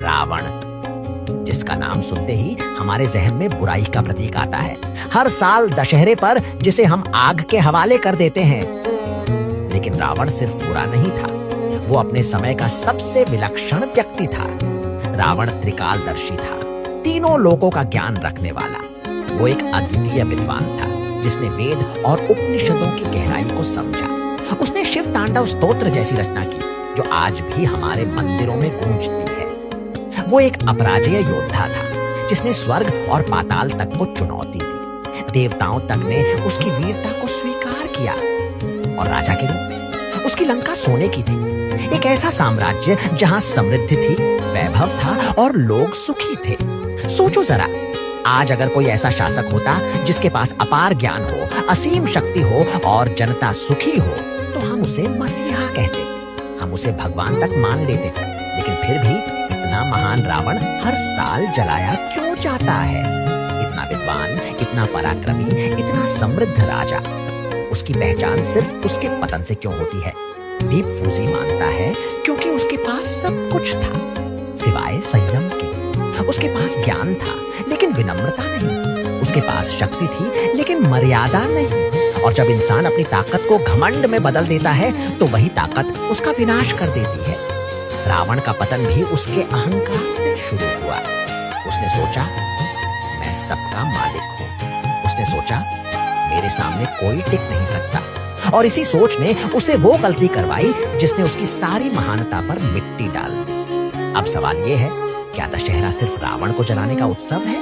रावण, जिसका नाम सुनते ही हमारे जहन में बुराई का प्रतीक आता है। हर साल दशहरे पर जिसे हम आग के हवाले कर देते हैं। लेकिन रावण सिर्फ बुरा नहीं था, वो अपने समय का सबसे विलक्षण व्यक्ति था। रावण त्रिकालदर्शी था, तीनों लोकों का ज्ञान रखने वाला। वो एक अद्वितीय विद्वान था जिसने वेद और उपनिषदों की गहराई को समझा। उसने शिव तांडव स्तोत्र जैसी रचना की जो आज भी हमारे मंदिरों में गूंजती है। वो एक अपराजेय योद्धा था जिसने स्वर्ग और पाताल तक को चुनौती दी। देवताओं तक ने उसकी वीरता को स्वीकार किया और राजा के रूप में उसकी लंका सोने की थी। एक ऐसा साम्राज्य जहां समृद्धि थी, वैभव था और लोग सुखी थे। सोचो जरा, आज अगर कोई ऐसा शासक होता जिसके पास अपार ज्ञान हो, असीम शक्ति हो और जनता सुखी हो, तो हम उसे मसीहा कहते, हम उसे भगवान तक मान लेते। लेकिन फिर भी इतना महान रावण हर साल जलाया क्यों जाता है? इतना विद्वान, इतना पराक्रमी, इतना समृद्ध राजा, उसकी पहचान सिर्फ उसके पतन से क्यों होती है? डीप फूजी मानता है क्योंकि उसके पास सब कुछ था सिवाय संयम के। उसके पास ज्ञान था लेकिन विनम्रता नहीं। उसके पास शक्ति थी लेकिन मर्यादा नहीं। और जब इंसान अपनी ताकत को घमंड में बदल देता है तो वही ताकत उसका विनाश कर देती है। रावण का पतन भी उसके अहंकार से शुरू हुआ। उसने सोचा, मैं सबका मालिक हूं। उसने सोचा, मेरे सामने कोई टिक नहीं सकता। और इसी सोच ने उसे वो गलती करवाई जिसने उसकी सारी महानता पर मिट्टी डाल दी। अब सवाल ये है, क्या दशहरा सिर्फ रावण को जलाने का उत्सव है,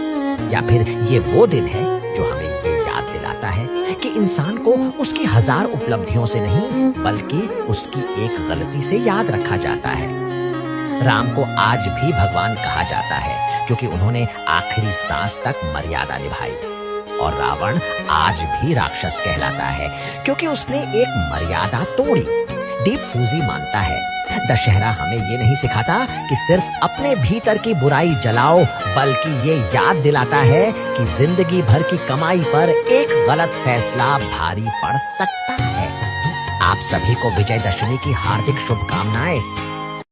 या फिर ये वो दिन है जो हमें ये याद दिलाता है कि इंसान को उसकी हजार उपलब्धियों से नहीं बल्कि उसकी एक गलती से याद रखा जाता है। राम को आज भी भगवान कहा जाता है क्योंकि उन्होंने आखिरी सांस तक मर्यादा निभाई। और रावण आज भी राक्षस कहलाता है क्योंकि उसने एक मर्यादा तोड़ी। डीप फूजी मानता है दशहरा हमें ये नहीं सिखाता कि सिर्फ अपने भीतर की बुराई जलाओ, बल्कि ये याद दिलाता है कि जिंदगी भर की कमाई पर एक गलत फैसला भारी पड़ सकता है। आप सभी को विजयदशमी की हार्दिक शुभकामनाएं।